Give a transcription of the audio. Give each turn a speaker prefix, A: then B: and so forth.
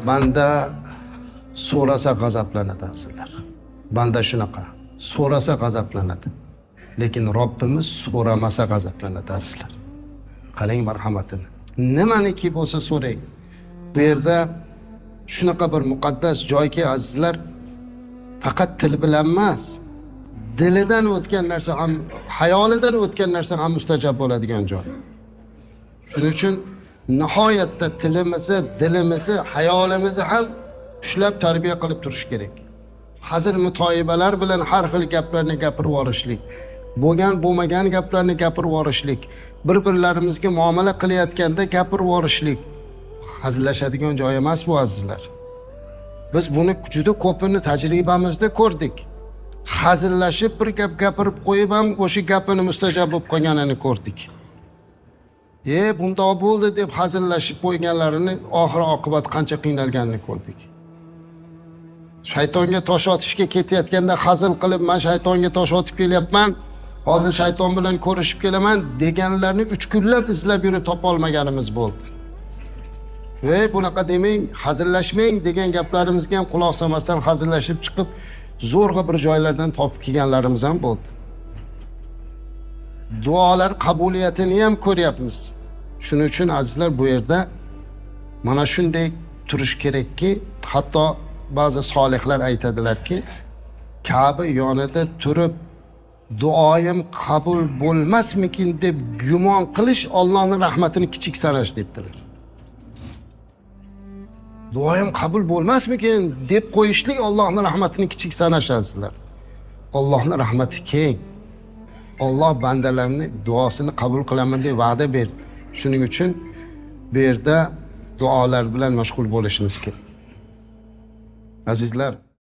A: Banda so'rasa g'azablanadi azizlar. Banda shunaqa. So'rasa g'azablanadi. Lekin Robbimiz so'ramasa g'azablanadi azizlar. Qarang marhamatini. Nimaniki bo'lsa so'rang. Bu yerda shunaqa bir muqaddas joyki azizlar, faqat til bilan emas, dilidan o'tgan narsa ham, hayolidan o'tgan narsa ham mustajab bo'ladigan joy. Shuning uchun nihoyatda tilimizni, dilimizni, hayolimizni ham ushlab tarbiya qilib turish kerak. Hazil mutoyibalar bilan har xil gaplarni gapirib yorishlik, bo'lmagan gaplarni gapirib yorishlik, bir-birlarimizga muomala qilayotganda gapirib yorishlik hazillashadigan joy emas bu azizlar. Biz buni juda ko'pini tajribamizda ko'rdik. Hazillashib bir gap gapirib qo'yib ham o'sha gapini mustajab bo'lib qolganini ko'rdik. Bundoq bo'ldi deb hazillashib qo'yganlarini oxiri oqibat qancha qiynalganini ko'rdik. Shaytonga tosh otishga ketayotganda hazil qilib, men shaytonga tosh otib kelyapman, hozir shayton bilan ko'rishib kelaman deganlarni 3 kunlab izlab yurib topa olmaganimiz bo'ldi. Bunaqa demang, hazillashmang degan gaplarimizga ham quloq solmasdan hazillashib chiqib, zo'rg'a bir joylardan topib kelganlarimiz ham bo'ldi. Duolar qabuliyatini ham ko'ryapmiz. Shuning uchun azizlar bu yerda mana shunday turish kerakki, hatto ba'zi solihlar aytadilarki, Ka'ba yonida turib duoyim qabul bo'lmasmikin deb gumon qilish Allohning rahmatini kichik sanash debdilar. Duoyim qabul bo'lmasmikin deb qo'yishlik Allohning rahmatini kichik sanash azizlar. Allohning rahmati keng. Alloh bandalarning duosini qabul qilaman deb va'da berdi. Shuning uchun bu yerda duolar bilan mashg'ul bo'lishimiz kerak. Azizlar,